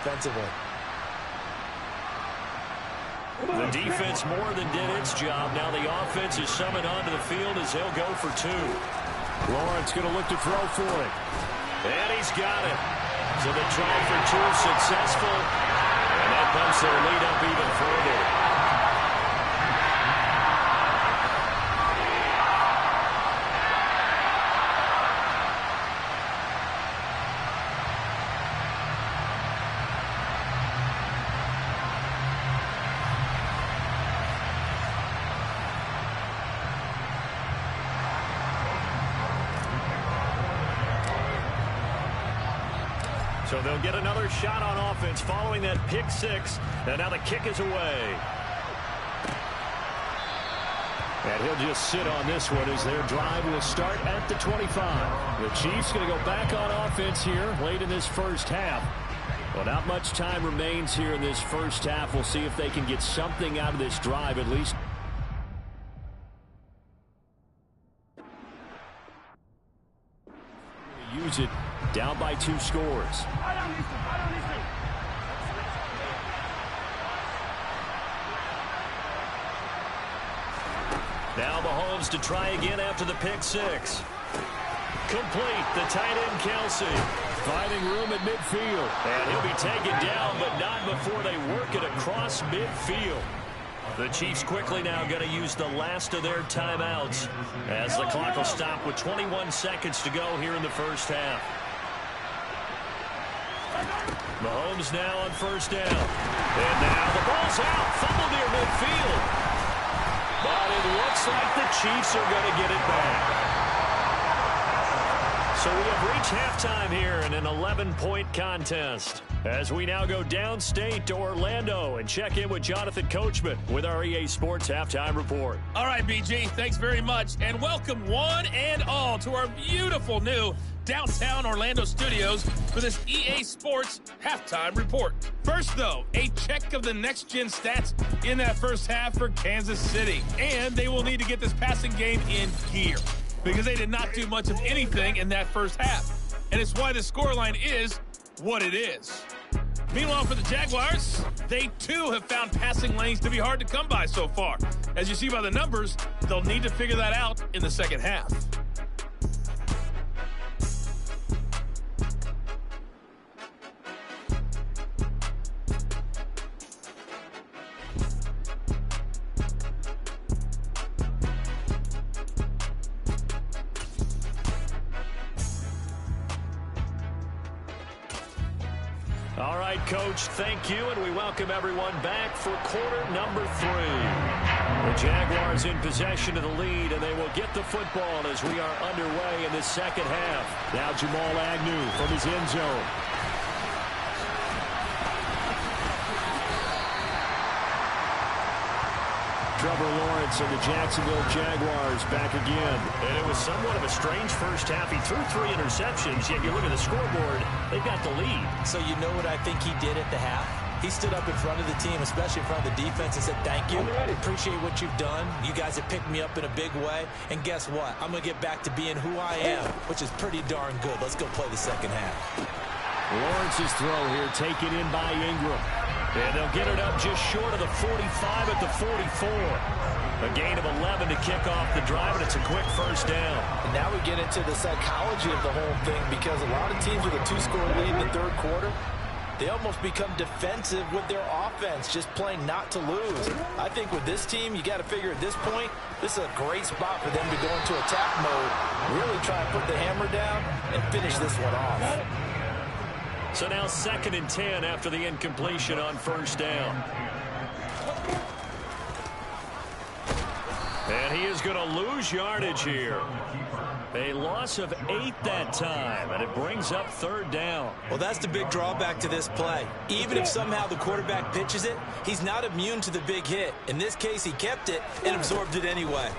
offensively. The defense more than did its job. Now the offense is summoned onto the field as they'll go for two. Lawrence going to look to throw for it. And he's got it. So the try for two is successful. And that bumps their lead up even further. So they'll get another shot on offense following that pick six. And now the kick is away. And he'll just sit on this one as their drive will start at the 25. The Chiefs going to go back on offense here late in this first half. Well, not much time remains here in this first half. We'll see if they can get something out of this drive at least. Use it. Down by 2 scores. Now Mahomes to try again after the pick six. Complete. The tight end Kelsey. Finding room at midfield. And he'll be taken down, but not before they work it across midfield. The Chiefs quickly now going to use the last of their timeouts as the clock will stop with 21 seconds to go here in the first half. Mahomes now on first down. And now the ball's out. Fumble near midfield. But it looks like the Chiefs are going to get it back. So we have reached halftime here in an 11-point contest. As we now go downstate to Orlando and check in with Jonathan Coachman with our EA Sports Halftime Report. All right, BG, thanks very much. And welcome one and all to our beautiful new downtown Orlando studios for this EA Sports Halftime Report. First, though, a check of the next-gen stats in that first half for Kansas City. And they will need to get this passing game in gear because they did not do much of anything in that first half. And it's why the scoreline is what it is. Meanwhile, for the Jaguars, they too have found passing lanes to be hard to come by so far. As you see by the numbers, they'll need to figure that out in the second half. All right, Coach, thank you, and we welcome everyone back for quarter number 3. The Jaguars in possession of the lead, and they will get the football as we are underway in the second half. Now Jamal Agnew from his end zone. Trevor Lawrence and the Jacksonville Jaguars back again. And it was somewhat of a strange first half. He threw 3 interceptions, yet you look at the scoreboard, they've got the lead. So you know what I think he did at the half? He stood up in front of the team, especially in front of the defense, and said, thank you. Appreciate what you've done. You guys have picked me up in a big way. And guess what? I'm going to get back to being who I am, which is pretty darn good. Let's go play the second half. Lawrence's throw here taken in by Ingram. And they'll get it up just short of the 45 at the 44. A gain of 11 to kick off the drive, and it's a quick first down. And now we get into the psychology of the whole thing, because a lot of teams with a 2-score lead in the third quarter, they almost become defensive with their offense, just playing not to lose. I think with this team, you got to figure at this point, this is a great spot for them to go into attack mode, really try and put the hammer down and finish this one off. So now 2nd and 10 after the incompletion on first down. And he is going to lose yardage here. A loss of 8 that time, and it brings up 3rd down. Well, that's the big drawback to this play. Even if somehow the quarterback pitches it, he's not immune to the big hit. In this case, he kept it and absorbed it anyway.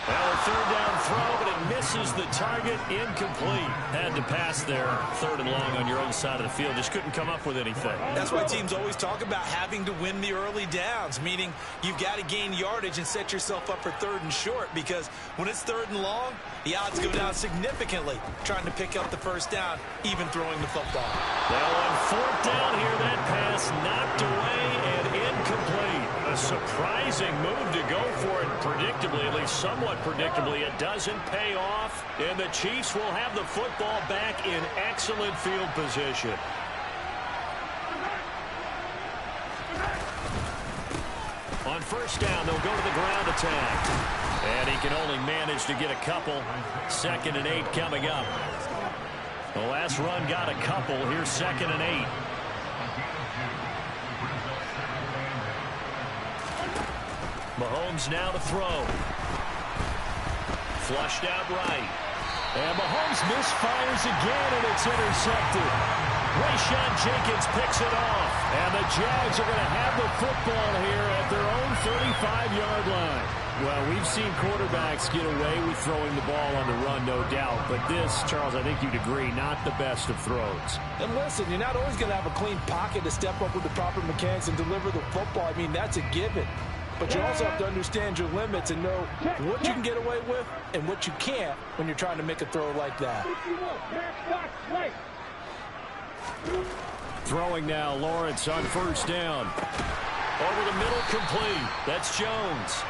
Well, a 3rd down throw, but it misses the target. Incomplete. Had to pass there. 3rd and long on your own side of the field. Just couldn't come up with anything. That's why teams always talk about having to win the early downs, meaning you've got to gain yardage and set yourself up for 3rd and short, because when it's 3rd and long, the odds go down significantly trying to pick up the 1st down, even throwing the football. Now on 4th down here, that pass knocked away and incomplete. A surprising move to go for it predictably, at least somewhat predictably. It doesn't pay off, and the Chiefs will have the football back in excellent field position. On 1st down, they'll go to the ground attack. And he can only manage to get a couple. 2nd and 8 coming up. The last run got a couple. Here's 2nd and 8. Mahomes now to throw. Flushed out right. And Mahomes misfires again, and it's intercepted. Rayshawn Jenkins picks it off. And the Jags are going to have the football here at their own 35-yard line. Well, we've seen quarterbacks get away with throwing the ball on the run, no doubt. But this, Charles, I think you'd agree, not the best of throws. And listen, you're not always going to have a clean pocket to step up with the proper mechanics and deliver the football. I mean, that's a given. But you also have to understand your limits and know what you can get away with and what you can't when you're trying to make a throw like that. Throwing now, Lawrence on 1st down. Over the middle, complete. That's Jones.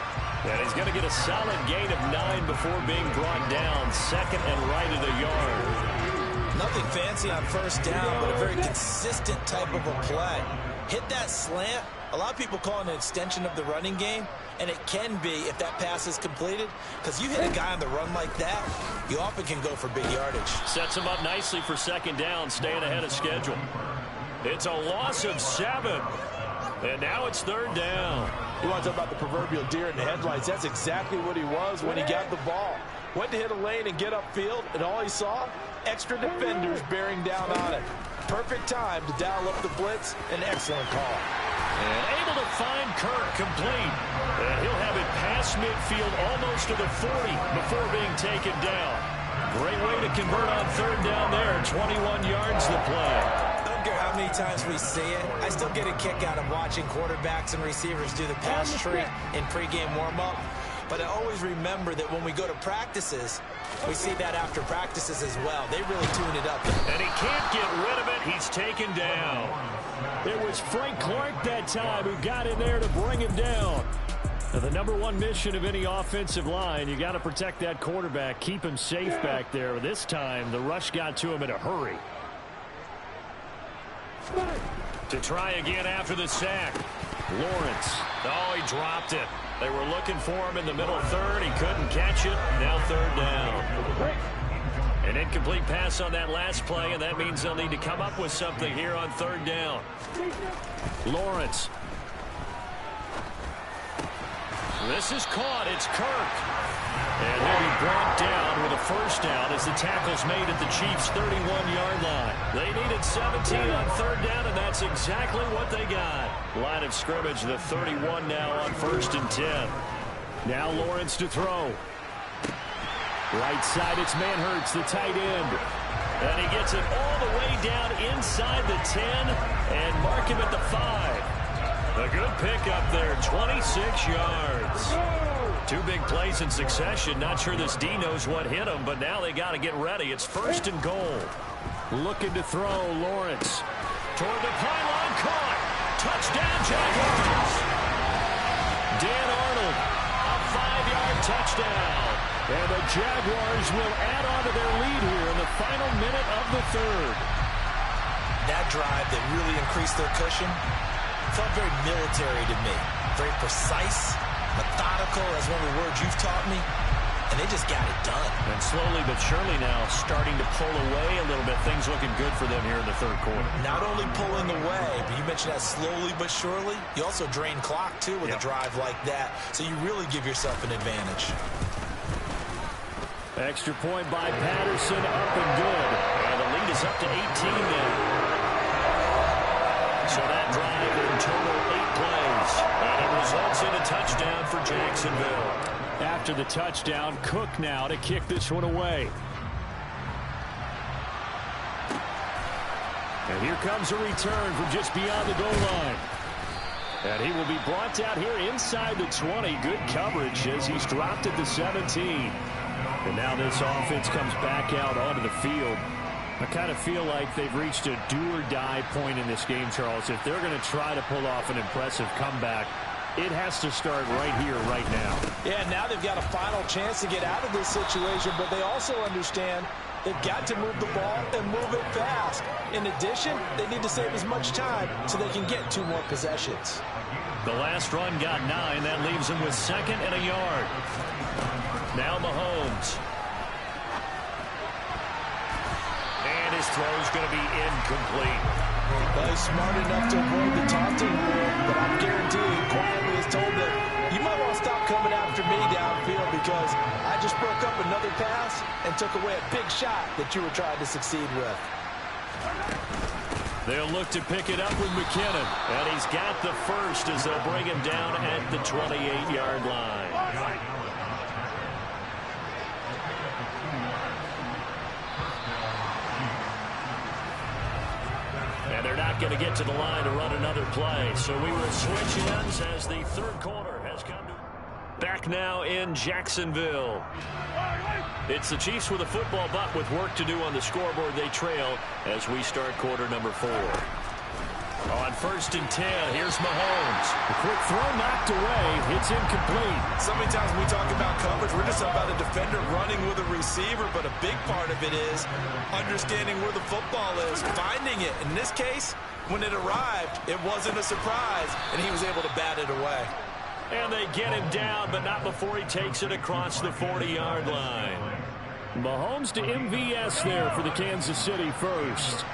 And he's going to get a solid gain of 9 before being brought down. 2nd and right of the yard. Nothing fancy on 1st down, but a very consistent type of a play. Hit that slant. A lot of people call it an extension of the running game, and it can be if that pass is completed, because you hit a guy on the run like that, you often can go for big yardage. Sets him up nicely for 2nd down, staying ahead of schedule. It's a loss of 7, and now it's 3rd down. You want to talk about the proverbial deer in the headlights. That's exactly what he was when he got the ball. Went to hit a lane and get upfield, and all he saw, extra defenders bearing down on it. Perfect time to dial up the blitz. An excellent call. And able to find Kirk, complete. And he'll have it past midfield almost to the 40 before being taken down. Great way to convert on 3rd down there. 21 yards the play. I don't care how many times we see it. I still get a kick out of watching quarterbacks and receivers do the pass tree in pregame warm-up. But I always remember that when we go to practices, we see that after practices as well. They really tune it up. And he can't get rid of it. He's taken down. It was Frank Clark that time who got in there to bring him down. Now, the #1 mission of any offensive line, you got to protect that quarterback, keep him safe back there. This time, the rush got to him in a hurry. To try again after the sack. Lawrence. Oh, he dropped it. They were looking for him in the middle 3rd. He couldn't catch it. Now 3rd down. An incomplete pass on that last play, and that means they'll need to come up with something here on 3rd down. Lawrence. This is caught. It's Kirk. And he'll be brought down with a 1st down as the tackle's made at the Chiefs' 31-yard line. They needed 17 on 3rd down, and that's exactly what they got. Line of scrimmage, the 31 now on 1st and 10. Now Lawrence to throw. Right side, it's Manhurts, the tight end. And he gets it all the way down inside the 10 and mark him at the 5. A good pickup there, 26 yards. 2 big plays in succession. Not sure this D knows what hit him, but now they got to get ready. It's 1st and goal. Looking to throw, Lawrence. Toward the pylon, caught. Touchdown, Jaguars. Dan Arnold, a 5-yard touchdown. And the Jaguars will add on to their lead here in the final minute of the 3rd. That drive that really increased their cushion felt very military to me. Very precise, methodical, as one of the words you've taught me. And they just got it done. And slowly but surely now starting to pull away a little bit. Things looking good for them here in the 3rd quarter. Not only pulling away, but you mentioned that slowly but surely. You also drain clock, too, with a drive like that. So you really give yourself an advantage. Extra point by Patterson, up and good. And the lead is up to 18 now. So that drive in total 8 plays. And it results in a touchdown for Jacksonville. After the touchdown, Cook now to kick this one away. And here comes a return from just beyond the goal line. And he will be brought down here inside the 20. Good coverage as he's dropped at the 17. And now this offense comes back out onto the field. I kind of feel like they've reached a do-or-die point in this game, Charles. If they're going to try to pull off an impressive comeback, it has to start right here, right now. Yeah, now they've got a final chance to get out of this situation, but they also understand they've got to move the ball and move it fast. In addition, they need to save as much time so they can get 2 more possessions. The last run got 9. That leaves them with 2nd and a yard. Now Mahomes. And his throw is going to be incomplete. Well, he's smart enough to avoid the taunting rule, but I'm guaranteeing quietly has told them, you might want to stop coming after me downfield because I just broke up another pass and took away a big shot that you were trying to succeed with. They'll look to pick it up with McKinnon, and he's got the first as they'll bring him down at the 28-yard line. And they're not going to get to the line to run another play. So we will switch ends as the third quarter has come to... Back now in Jacksonville. It's the Chiefs with a football, but with work to do on the scoreboard. They trail as we start quarter number 4. On 1st and 10, here's Mahomes. A quick throw knocked away. It's incomplete. So many times when we talk about coverage, we're just about a defender running with a receiver, but a big part of it is understanding where the football is, finding it. In this case, when it arrived, it wasn't a surprise, and he was able to bat it away. And they get him down, but not before he takes it across the 40-yard line. Mahomes to MVS there for the Kansas City first.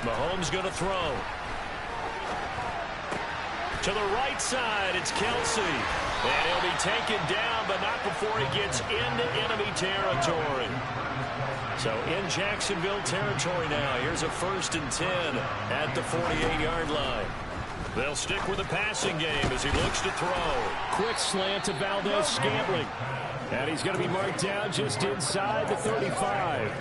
Mahomes going to throw. To the right side, it's Kelsey. And he'll be taken down, but not before he gets into enemy territory. So in Jacksonville territory now. Here's a 1st and 10 at the 48-yard line. They'll stick with the passing game as he looks to throw. Quick slant to Valdez-Scantling. And he's going to be marked down just inside the 35.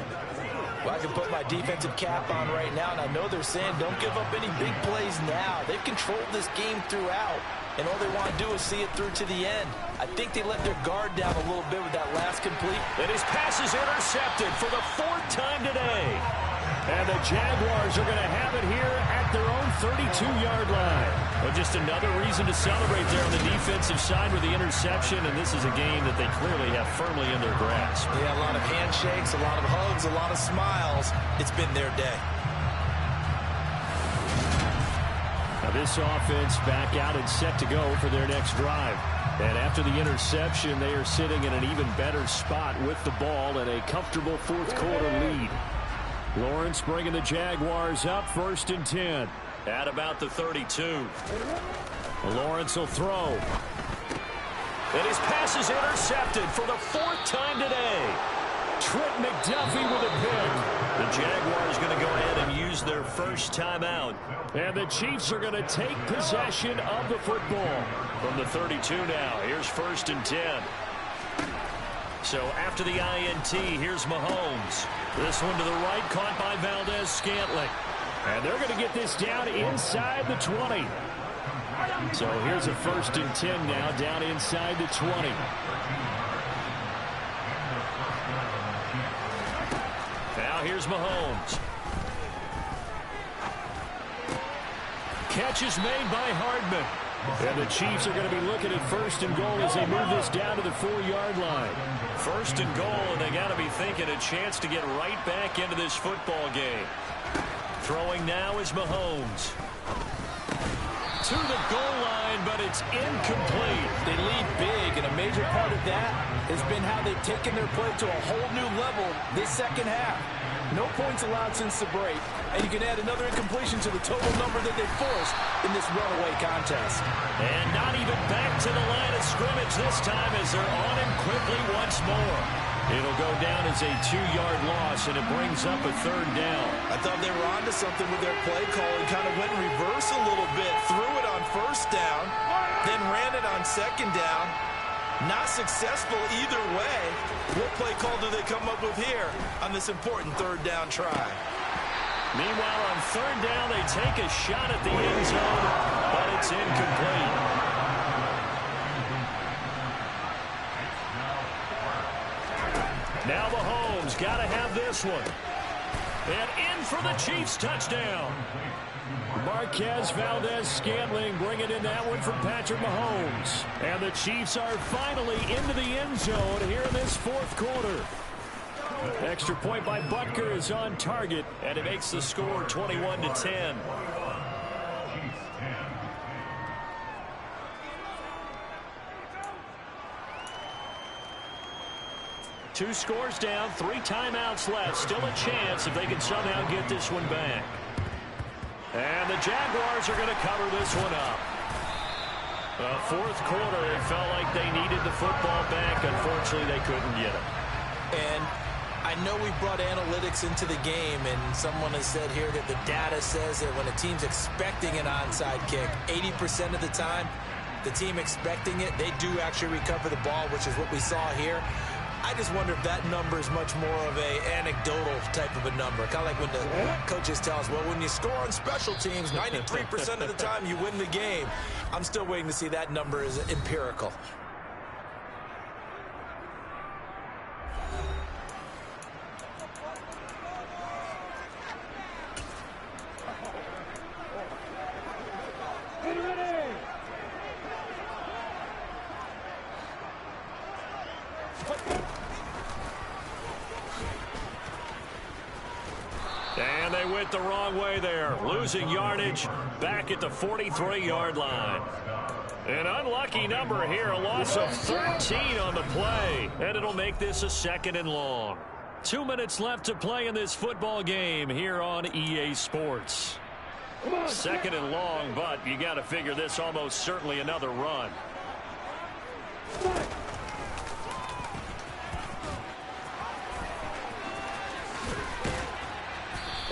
Well, I can put my defensive cap on right now, and I know they're saying don't give up any big plays now. They've controlled this game throughout, and all they want to do is see it through to the end. I think they let their guard down a little bit with that last complete. And his pass is intercepted for the 4th time today. And the Jaguars are going to have it here at their own 32-yard line. Well, just another reason to celebrate there on the defensive side with the interception, and this is a game that they clearly have firmly in their grasp. Yeah, a lot of handshakes, a lot of hugs, a lot of smiles. It's been their day. Now this offense back out and set to go for their next drive. And after the interception, they are sitting in an even better spot with the ball and a comfortable 4th quarter lead. Lawrence bringing the Jaguars up 1st and 10 at about the 32. Lawrence will throw. And his pass is intercepted for the 4th time today. Trent McDuffie with a pick. The Jaguars going to go ahead and use their first timeout. And the Chiefs are going to take possession of the football. From the 32 now, here's 1st and 10. So after the INT, here's Mahomes. This one to the right, caught by Valdez-Scantling. And they're going to get this down inside the 20. So here's a 1st and 10 now, down inside the 20. Now here's Mahomes. Catch is made by Hardman. And the Chiefs are going to be looking at 1st and goal as they move this down to the 4-yard line. 1st and goal, and they got to be thinking a chance to get right back into this football game. Throwing now is Mahomes. To the goal line, but it's incomplete. They lead big, and a major part of that has been how they've taken their play to a whole new level this second half. No points allowed since the break, and you can add another incompletion to the total number that they forced in this runaway contest. And not even back to the line of scrimmage this time as they're on him quickly once more. It'll go down as a 2-yard loss, and it brings up a 3rd down. I thought they were onto something with their play calling. Kind of went in reverse a little bit. Threw it on 1st down, then ran it on 2nd down. Not successful either way. What play call do they come up with here on this important 3rd down try? Meanwhile, on 3rd down, they take a shot at the end zone, but it's incomplete. Now Mahomes got to have this one. And in for the Chiefs touchdown. Marquez Valdez-Scantling bringing in that one from Patrick Mahomes. And the Chiefs are finally into the end zone here in this 4th quarter. Extra point by Butker is on target, and it makes the score 21-10. Two scores down, 3 timeouts left. Still a chance if they can somehow get this one back. And the Jaguars are going to cover this one up. 4th quarter, it felt like they needed the football back. Unfortunately, they couldn't get it. And I know we brought analytics into the game, and someone has said here that the data says that when a team's expecting an onside kick, 80% of the time, the team expecting it, they do actually recover the ball, which is what we saw here. I just wonder if that number is much more of a anecdotal type of a number. Kind of like when the coaches tell us, well, when you score on special teams, 93% of the time you win the game. I'm still waiting to see that number is empirical. And they went the wrong way there, losing yardage back at the 43-yard line. An unlucky number here, a loss of 13 on the play, and it'll make this a 2nd and long. 2 minutes left to play in this football game here on EA Sports. 2nd and long, but you got to figure this almost certainly another run.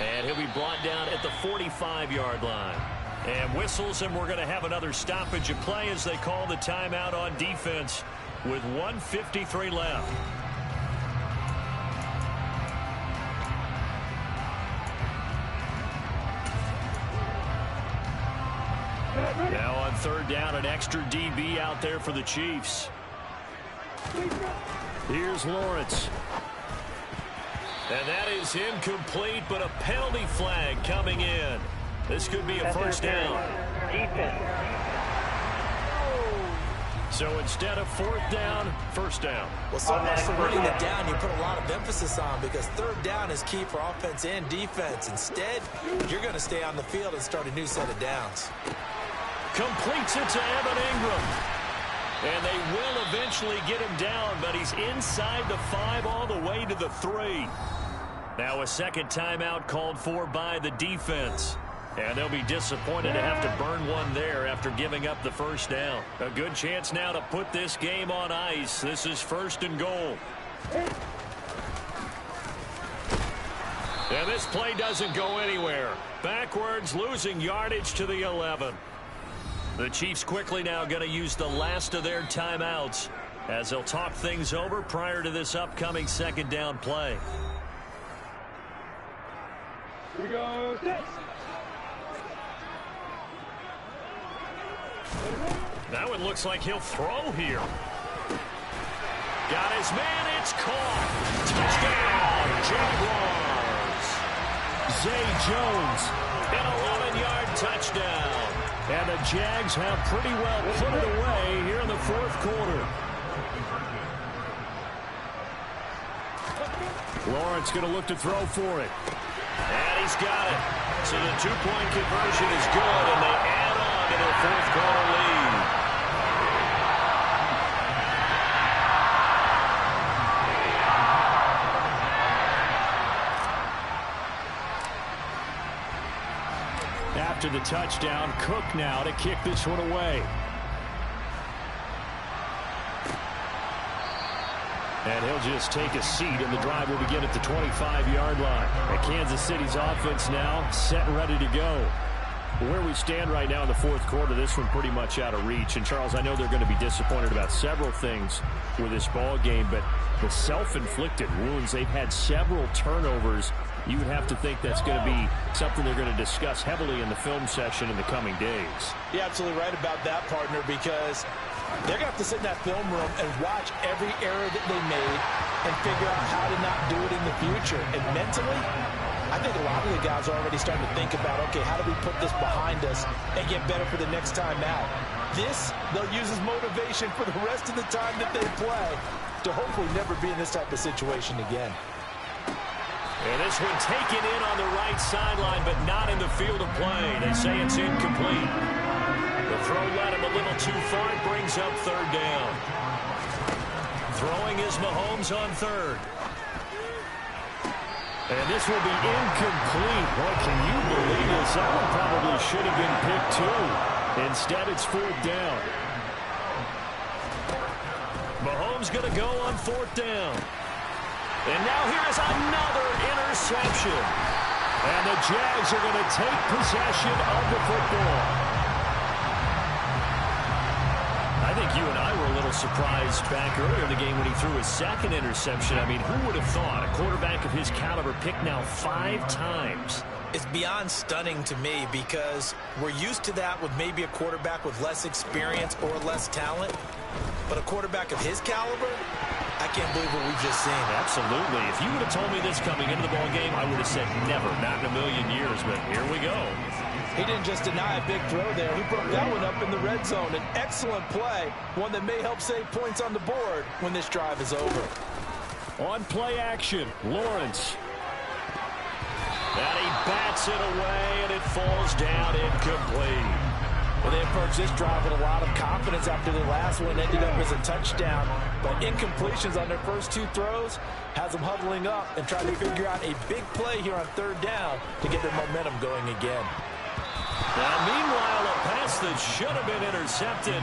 And he'll be brought down at the 45-yard line. And whistles, and we're going to have another stoppage of play as they call the timeout on defense with 1:53 left. Now on 3rd down, an extra DB out there for the Chiefs. Here's Lawrence. And that is incomplete, but a penalty flag coming in. This could be a 1st down. So instead of 4th down, 1st down. Well, so much for winning the down, you put a lot of emphasis on because 3rd down is key for offense and defense. Instead, you're going to stay on the field and start a new set of downs. Completes it to Evan Ingram. And they will eventually get him down, but he's inside the 5 all the way to the 3. Now a 2nd timeout called for by the defense. And they'll be disappointed to have to burn one there after giving up the 1st down. A good chance now to put this game on ice. This is 1st and goal. And this play doesn't go anywhere. Backwards, losing yardage to the 11. The Chiefs quickly now going to use the last of their timeouts as they'll talk things over prior to this upcoming 2nd down play. Here we go. That one looks like he'll throw here. Got his man. It's caught. Touchdown, Jaguars. Zay Jones, an 11-yard touchdown. And the Jags have pretty well put it away here in the 4th quarter. Lawrence going to look to throw for it. And he's got it. So the 2-point conversion is good, and they add on to their 4th quarter lead. After the touchdown, Cook now to kick this one away. And he'll just take a seat, and the drive will begin at the 25-yard line. And Kansas City's offense now set and ready to go. Where we stand right now in the fourth quarter, this one pretty much out of reach. And, Charles, I know they're going to be disappointed about several things with this ball game, but the self-inflicted wounds, they've had several turnovers. You would have to think that's going to be something they're going to discuss heavily in the film session in the coming days. You're absolutely right about that, partner, because they're going to have to sit in that film room and watch every error that they made and figure out how to not do it in the future. And mentally, I think a lot of the guys are already starting to think about, okay, how do we put this behind us and get better for the next time out? This, they'll use as motivation for the rest of the time that they play to hopefully never be in this type of situation again. And this one taken in on the right sideline, but not in the field of play. They say it's incomplete. The throw led him a little too far. It brings up third down. Throwing is Mahomes on third. And this will be incomplete. Boy, can you believe this? That one probably should have been picked too. Instead, it's fourth down. Mahomes going to go on fourth down. And now here's another interception. And the Jags are going to take possession of the football. I think you and I were a little surprised back earlier in the game when he threw his second interception. I mean, who would have thought a quarterback of his caliber picked now 5 times? It's beyond stunning to me because we're used to that with maybe a quarterback with less experience or less talent. But a quarterback of his caliber, I can't believe what we've just seen. Absolutely. If you would have told me this coming into the ball game, I would have said never, not in a million years. But here we go. He didn't just deny a big throw there. He broke that one up in the red zone. An excellent play, one that may help save points on the board when this drive is over. On play action, Lawrence. And he bats it away, and it falls down incomplete. Well, they approached this drive with a lot of confidence after the last one ended up as a touchdown. But incompletions on their first 2 throws has them huddling up and trying to figure out a big play here on third down to get their momentum going again. Now, meanwhile, a pass that should have been intercepted.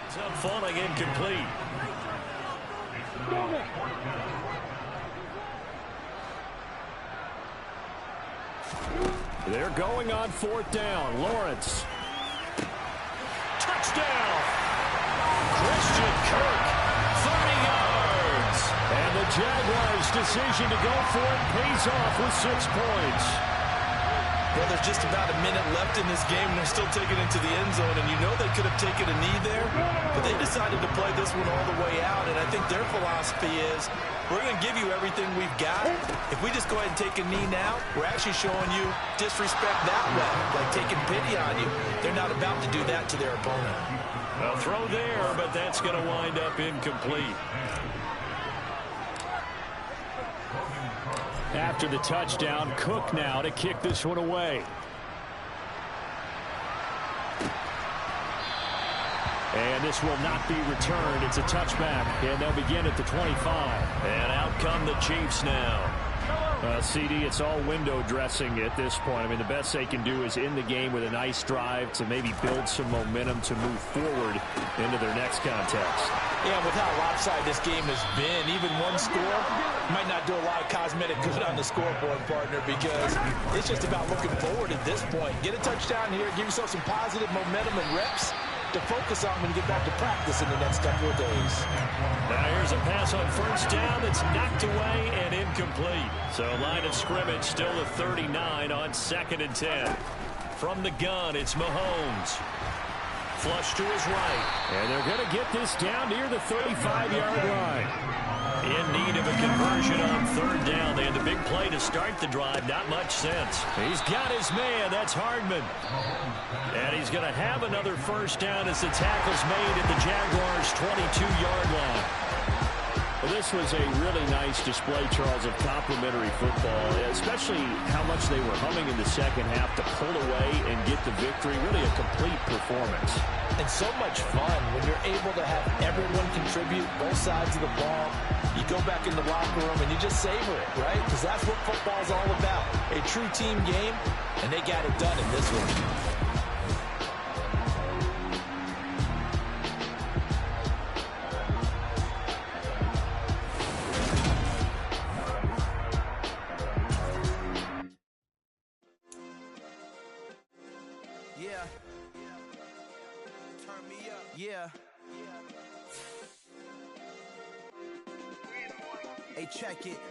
It's up falling incomplete. They're going on fourth down. Lawrence. Touchdown! Christian Kirk, 30 yards. And the Jaguars' decision to go for it pays off with 6 points. Well, there's just about a minute left in this game, and they're still taking it to the end zone. And you know they could have taken a knee there, but they decided to play this one all the way out. And I think their philosophy is, we're going to give you everything we've got. If we just go ahead and take a knee now, we're actually showing you disrespect that way, like taking pity on you. They're not about to do that to their opponent. A throw there, but that's going to wind up incomplete. After the touchdown, Cook now to kick this one away. And this will not be returned. It's a touchback, and they'll begin at the 25. And out come the Chiefs now. CD, it's all window dressing at this point. I mean, the best they can do is in the game with a nice drive to maybe build some momentum to move forward into their next contest. Yeah, with how lopsided this game has been, even one score might not do a lot of cosmetic good on the scoreboard, partner, because it's just about looking forward at this point. Get a touchdown here, give yourself some positive momentum and reps to focus on when you get back to practice in the next couple of days. Now here's a pass on first down that's knocked away and incomplete. So line of scrimmage still the 39 on 2nd and 10. From the gun, it's Mahomes. Flush to his right. And they're going to get this down near the 35-yard line. In need of a conversion on third down. They had the big play to start the drive. Not much sense. He's got his man. That's Hardman. And he's going to have another first down as the tackle's made at the Jaguars' 22-yard line. Well, this was a really nice display, Charles, of complimentary football, especially how much they were humming in the second half to pull away and get the victory. Really a complete performance. And so much fun when you're able to have everyone contribute, both sides of the ball. you go back in the locker room and you just savor it, right? Because that's what football's all about. A true team game, and they got it done in this one. Yeah. Turn me up. Yeah. Hey, check it.